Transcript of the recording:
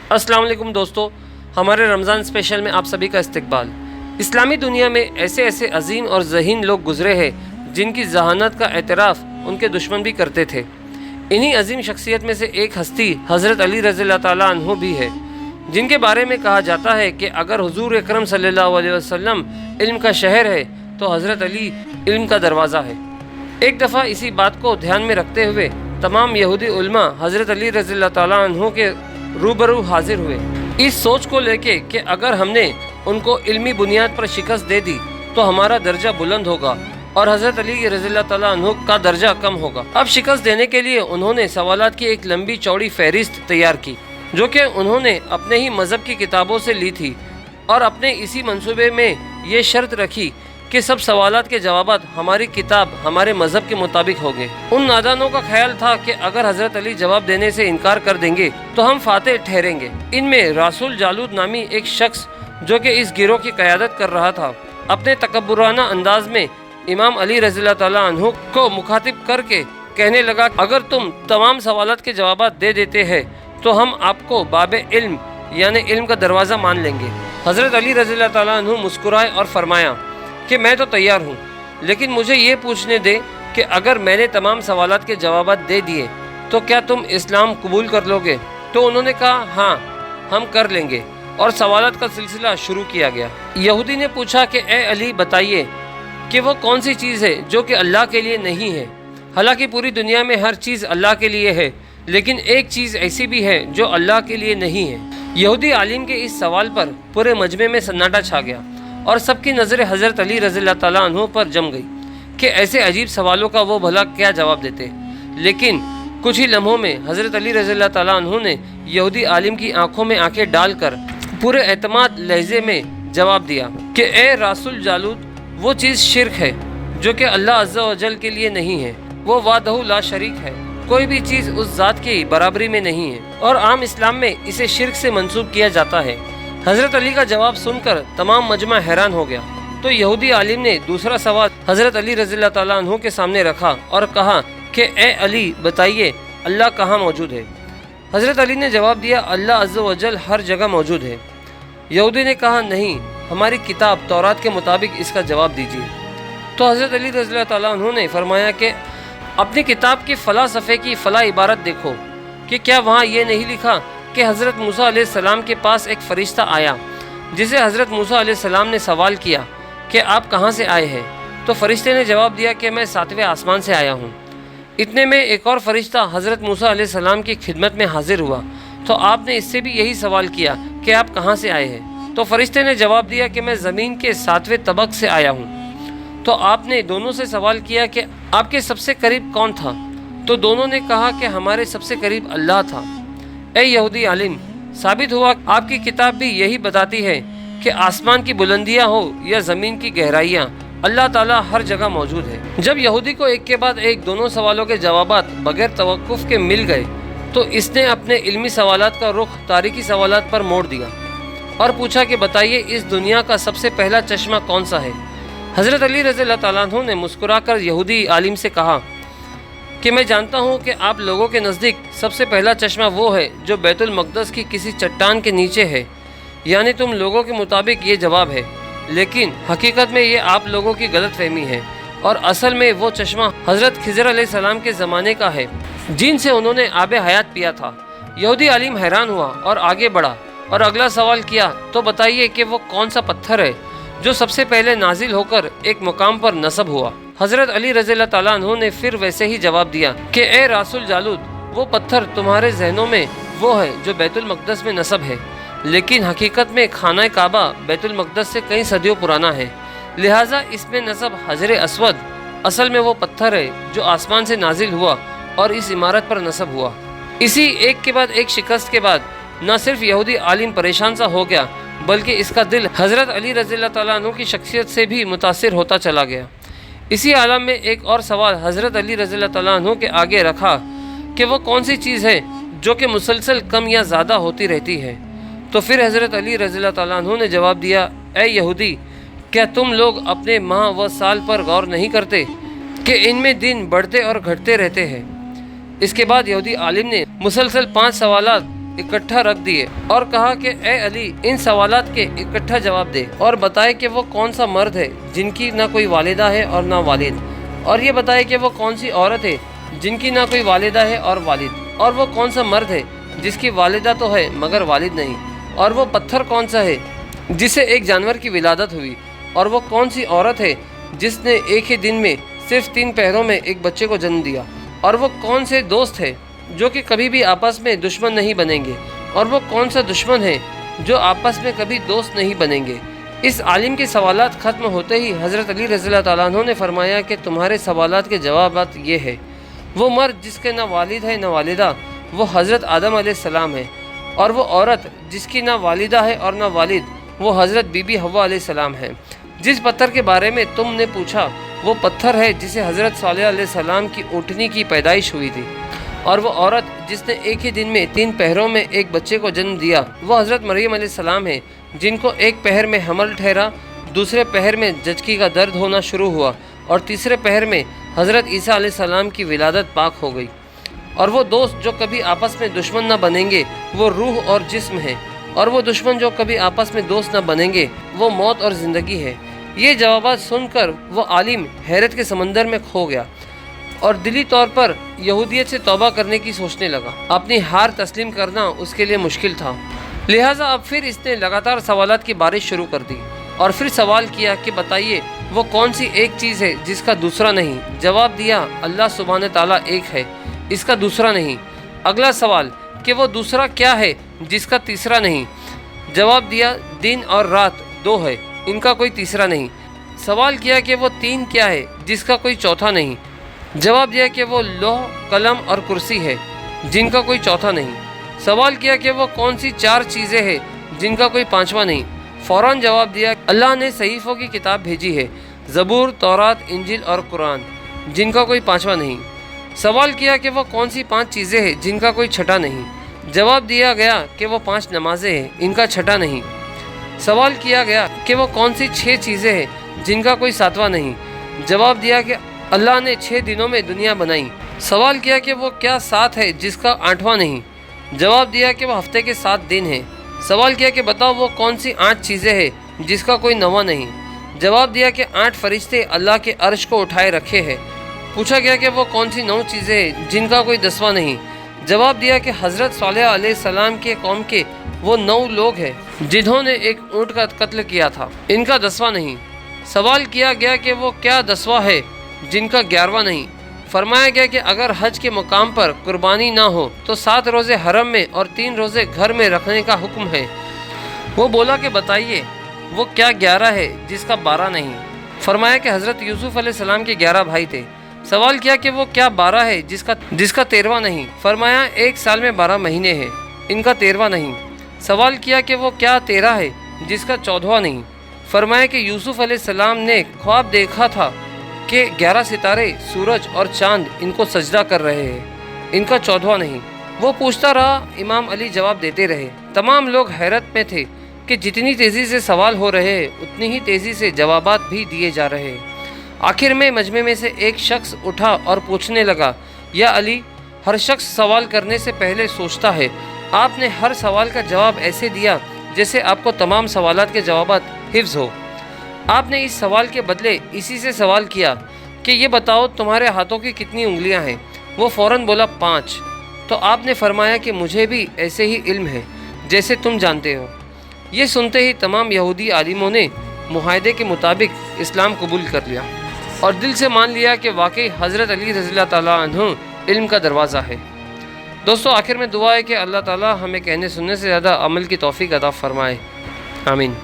अस्सलाम वालेकुम दोस्तों, हमारे रमज़ान स्पेशल में आप सभी का इस्तकबाल। इस्लामी दुनिया में ऐसे ऐसे अजीम और ज़हीन लोग गुजरे हैं जिनकी जहानत का एतराफ़ उनके दुश्मन भी करते थे। इन्हीं अजीम शख्सियत में से एक हस्ती हज़रत अली रज़ियल्लाहु ताला अन्हु भी है, जिनके बारे में कहा जाता है कि अगर हुज़ूर अकरम सल्लल्लाहु अलैहि वसल्लम इल्म का शहर है तो हज़रत अली इल्म का दरवाज़ा है। एक दफ़ा इसी बात को ध्यान में रखते हुए तमाम यहूदी उलमा हज़रत अली रज़ियल्लाहु ताला अन्हु के रूबरू हाजिर हुए, इस सोच को लेके कि अगर हमने उनको इल्मी बुनियाद पर शिकस्त दे दी तो हमारा दर्जा बुलंद होगा और हज़रत अली रज़ियल्लाहु ताला अन्हु का दर्जा कम होगा। अब शिकस्त देने के लिए उन्होंने सवालात की एक लंबी चौड़ी फहरिस्त तैयार की, जो कि उन्होंने अपने ही मज़हब की किताबों से ली थी, और अपने इसी मंसूबे में ये शर्त रखी कि सब सवालात के जवाबात हमारी किताब हमारे मज़हब के मुताबिक होंगे। उन नादानों का ख्याल था कि अगर हज़रत अली जवाब देने से इनकार कर देंगे तो हम फातेह ठहरेंगे। इनमें रासुल जालूद नामी एक शख्स, जो कि इस गिरोह की क़यादत कर रहा था, अपने तकब्बुराना अंदाज में इमाम अली रज़ियल्लाहु ताला अन्हु को मुखातिब करके कहने लगा, अगर तुम तमाम सवालात के जवाबात दे देते हैं तो हम आपको बाबे इल्म यानी इल्म का दरवाज़ा मान लेंगे। हज़रत अली रज़ियल्लाहु ताला अन्हु मुस्कुराए और फरमाया कि मैं तो तैयार हूँ, लेकिन मुझे ये पूछने दे कि अगर मैंने तमाम सवालात के जवाबात दे दिए तो क्या तुम इस्लाम कबूल कर लोगे? तो उन्होंने कहा, हाँ हम कर लेंगे, और सवालात का सिलसिला शुरू किया गया। यहूदी ने पूछा कि ए अली, बताइए कि वो कौन सी चीज़ है जो कि अल्लाह के लिए नहीं है। हालांकि पूरी दुनिया में हर चीज़ अल्लाह के लिए है, लेकिन एक चीज़ ऐसी भी है जो अल्लाह के लिए नहीं है। यहूदी आलिम के इस सवाल पर पूरे मजमे में सन्नाटा छा गया और सबकी नज़रें हज़रत अली रज़ियल्लाहु ताला अन्हु पर जम गई कि ऐसे अजीब सवालों का वो भला क्या जवाब देते। लेकिन कुछ ही लम्हों में हज़रत अली रज़ियल्लाहु ताला अन्हु ने यहूदी आलिम की आंखों में आंखें डालकर पूरे एतमाद लहजे में जवाब दिया कि ए रासुल जालूद, वो चीज़ शिर्क है जो कि अल्लाह अज़्ज़ा व जल के लिए नहीं है। वो वादहु ला शरीक है, कोई भी चीज़ उस ज़ात की बराबरी में नहीं है, और आम इस्लाम में इसे शिर्क से मंसूब किया जाता है। हज़रत अली का जवाब सुनकर तमाम मजमा हैरान हो गया। तो यहूदी आलिम ने दूसरा सवाल हज़रत अली रज़ियल्लाहु ताला अन्हु के सामने रखा और कहा कि ए अली, बताइए अल्लाह कहाँ मौजूद है? हज़रत अली ने जवाब दिया, अल्लाह अज़्ज़ा व जल हर जगह मौजूद है। यहूदी ने कहा, नहीं, हमारी किताब तौरात के मुताबिक इसका जवाब दीजिए। तो हज़रत अली रज़ियल्लाहु ताला अन्हु ने फरमाया कि अपनी किताब के फ़ला सफ़े की फ़ला इबारत देखो कि क्या वहाँ ये नहीं लिखा कि हज़रत मूसा अलैहिस्सलाम के पास एक फ़रिश्ता आया, जिसे हज़रत मूसा अलैहिस्सलाम ने सवाल किया कि आप कहाँ से आए हैं? तो फ़रिश्ते ने जवाब दिया कि मैं 7वें आसमान से आया हूँ। इतने में एक और फ़रिश्ता हज़रत मूसा अलैहिस्सलाम की खिदमत में हाजिर हुआ, तो आपने इससे भी यही सवाल किया कि आप कहाँ से आए हैं? तो फ़रिश्ते ने जवाब दिया कि मैं ज़मीन के 7वें तबक से आया हूँ। तो आपने दोनों से सवाल किया कि आपके सबसे करीब कौन था? तो दोनों ने कहा कि हमारे सबसे करीब अल्लाह था। ए यहूदी आलिम, साबित हुआ आपकी किताब भी यही बताती है कि आसमान की बुलंदियाँ हो या ज़मीन की गहराइयाँ, अल्लाह ताला हर जगह मौजूद है। जब यहूदी को एक के बाद एक दोनों सवालों के जवाबात बगैर तवक्कुफ के मिल गए तो इसने अपने इल्मी सवालात का रुख तारीखी सवालात पर मोड़ दिया और पूछा कि बताइए इस दुनिया का सबसे पहला चश्मा कौन सा है? हज़रत अली रज़ियल्लाहु ताला अन्हु ने मुस्कुराकर यहूदी आलिम से कहा कि मैं जानता हूँ कि आप लोगों के नज़दीक सबसे पहला चश्मा वो है जो बैतुल मक़दस की किसी चट्टान के नीचे है, यानी तुम लोगों के मुताबिक ये जवाब है, लेकिन हकीकत में ये आप लोगों की गलत फहमी है, और असल में वो चश्मा हज़रत खिज़र अलैहिस्सलाम के ज़माने का है, जिनसे उन्होंने आबे हयात पिया था। यहूदी आलिम हैरान हुआ और आगे बढ़ा और अगला सवाल किया, तो बताइए कि वो कौन सा पत्थर है जो सबसे पहले नाजिल होकर एक मुकाम पर नस्ब हुआ? हज़रत अली रज़ियल्लाहु ताला अन्हु ने फिर वैसे ही जवाब दिया कि ए रासुल जालूद, वो पत्थर तुम्हारे जहनों में वो है जो बैतुल मक़दस में नस्ब है, लेकिन हकीकत में खाना काबा बैतुल मक़दस से कई सदियों पुराना है, लिहाजा इसमें नस्ब हजर अस्वद असल में वो पत्थर है जो आसमान से नाजिल हुआ और इस इमारत पर नस्ब हुआ। इसी एक के बाद एक शिकस्त के बाद न सिर्फ यहूदी आलिम परेशान सा हो गया, बल्कि इसका दिल हज़रत अली रज़ियल्लाहु ताला अन्हु की शख्सियत से भी मुतासिर होता चला गया। इसी आलम में एक और सवाल हज़रत अली रज़ियल्लाहु ताला अन्हु के आगे रखा कि वो कौन सी चीज़ है जो कि मुसलसल कम या ज़्यादा होती रहती है। तो फिर हज़रत अली रज़ियल्लाहु ताला अन्हु ने जवाब दिया, ए यहूदी, क्या तुम लोग अपने माह व साल पर गौर नहीं करते कि इनमें दिन बढ़ते और घटते रहते हैं? इसके बाद यहूदी आलिम ने मुसलसल 5 सवालात इकट्ठा रख दिए और कहा कि ए अली, इन सवालात के इकट्ठा जवाब दे और बताए कि वो कौन सा मर्द है जिनकी ना कोई वालिदा है और ना वालिद, और ये बताए कि वो कौन सी औरत है जिनकी ना कोई वालिदा है और वालिद, और वो कौन सा मर्द है जिसकी वालिदा तो है मगर वालिद नहीं, और वो पत्थर कौन सा है जिसे एक जानवर की विलादत हुई, और वो कौन सी औरत है जिसने एक ही दिन में सिर्फ 3 पहरों में एक बच्चे को जन्म दिया, और वो कौन से दोस्त है जो कि कभी भी आपस में दुश्मन नहीं बनेंगे, और वो कौन सा दुश्मन है जो आपस में कभी दोस्त नहीं बनेंगे। इस आलिम के सवालात ख़त्म होते ही हज़रत अली रज़ी अल्लाह ताला अन्हु ने फरमाया कि तुम्हारे सवालात के जवाबात ये है, वो मर्द जिसके ना वालिद है ना वालिदा वो हज़रत आदम अलैहिस्सलाम है, और वो औरत जिसकी ना वालिदा है और ना वालिद वो हज़रत बीबी हव्वा अलैहिस्सलाम है। जिस पत्थर के बारे में तुमने पूछा वो पत्थर है जिसे हज़रत सालेह अलैहिस्सलाम की ऊँटनी की पैदाइश हुई थी, और वो औरत जिसने एक ही दिन में 3 पहरों में एक बच्चे को जन्म दिया वो हज़रत मरियम अलैहिस्सलाम है, जिनको एक पहर में हमल ठहरा, दूसरे पहर में जचकी का दर्द होना शुरू हुआ, और तीसरे पहर में हज़रत ईसा अलैहिस्सलाम की विलादत पाक हो गई। और वो दोस्त जो कभी आपस में दुश्मन न बनेंगे वो रूह और जिस्म है, और वो दुश्मन जो कभी आपस में दोस्त न बनेंगे वो मौत और ज़िंदगी है। ये जवाबात सुनकर वो आलिम हैरत के समंदर में खो गया और दिली तौर पर यहूदियत से तौबा करने की सोचने लगा। अपनी हार तस्लीम करना उसके लिए मुश्किल था, लिहाजा अब फिर इसने लगातार सवालात की बारिश शुरू कर दी और फिर सवाल किया कि बताइए वो कौन सी एक चीज़ है जिसका दूसरा नहीं। जवाब दिया, अल्लाह सुब्हान ताला एक है, इसका दूसरा नहीं। अगला सवाल कि वो दूसरा क्या है जिसका तीसरा नहीं। जवाब दिया, दिन और रात 2 है, इनका कोई तीसरा नहीं। सवाल किया कि वो 3 क्या है जिसका कोई चौथा नहीं। जवाब दिया कि वो लौह, कलम और कुर्सी है, जिनका कोई चौथा नहीं। सवाल किया कि वो कौन सी 4 चीज़ें हैं जिनका कोई पांचवा नहीं। फ़ौरन जवाब दिया, अल्लाह ने सहीफ़ों की किताब भेजी है, ज़बूर, तौरात, इंजिल और कुरान, जिनका कोई पांचवा नहीं। सवाल किया कि वो कौन सी 5 चीज़ें हैं जिनका कोई छठा नहीं। जवाब दिया गया कि वो 5 नमाजें हैं, इनका छठा नहीं। सवाल किया गया कि वो कौन सी 6 चीज़ें हैं जिनका कोई 7वां नहीं। जवाब दिया कि अल्लाह ने 6 दिनों में दुनिया बनाई। सवाल किया कि वो क्या 7 है जिसका 8वां नहीं। जवाब दिया कि वो हफ्ते के 7 दिन हैं। सवाल किया कि बताओ वो कौन सी 8 चीज़ें हैं जिसका कोई 9वां नहीं। जवाब दिया कि 8 फरिश्ते अल्लाह के अर्श को उठाए रखे हैं। पूछा गया कि वो कौन सी 9 चीज़ें हैं जिनका कोई 10वां नहीं। जवाब दिया कि हज़रत सालेह अलैहिस्सलाम के कौम के वो 9 लोग हैं जिन्होंने एक ऊँट का कत्ल किया था, इनका 10वां नहीं। सवाल किया गया कि वो क्या 10वां है जिनका 11वां नहीं। फरमाया गया कि अगर हज के मुकाम पर कुर्बानी ना हो तो 7 रोज़े हरम में और 3 रोज़े घर में रखने का हुक्म है। वो बोला कि बताइए वो क्या 11 है जिसका 12 नहीं। फरमाया कि हज़रत यूसुफ़ अलैहिस्सलाम के 11 भाई थे। सवाल किया कि वो क्या 12 है जिसका 13वां नहीं। फरमाया 1 साल में 12 महीने हैं, इनका 13वां नहीं। सवाल किया कि वो क्या 13 है जिसका 14वां नहीं। फरमाया कि यूसुफ़ अलैहिस्सलाम ने ख्वाब देखा था कि 11 सितारे, सूरज और चांद इनको सजदा कर रहे हैं, इनका 14वां नहीं। वो पूछता रहा, इमाम अली जवाब देते रहे। तमाम लोग हैरत में थे कि जितनी तेज़ी से सवाल हो रहे हैं उतनी ही तेज़ी से जवाबात भी दिए जा रहे हैं। आखिर में मजमे में से एक शख्स उठा और पूछने लगा, या अली, हर शख्स सवाल करने से पहले सोचता है, आपने हर सवाल का जवाब ऐसे दिया जैसे आपको तमाम सवालात के जवाबात हिफ्ज़ हो। आपने इस सवाल के बदले इसी से सवाल किया कि ये बताओ तुम्हारे हाथों की कितनी उंगलियां हैं। वो फ़ौरन बोला 5। तो आपने फरमाया कि मुझे भी ऐसे ही इल्म है जैसे तुम जानते हो। ये सुनते ही तमाम यहूदी आलिमों ने मुआहदे के मुताबिक इस्लाम कबूल कर लिया और दिल से मान लिया कि वाकई हज़रत अली रज़ी अल्लाह ताला अन्हु इल्म का दरवाज़ा है। दोस्तों, आखिर में दुआ है कि अल्लाह ताला हमें कहने सुनने से ज़्यादा अमल की तौफीक अता फ़रमाए। आमीन।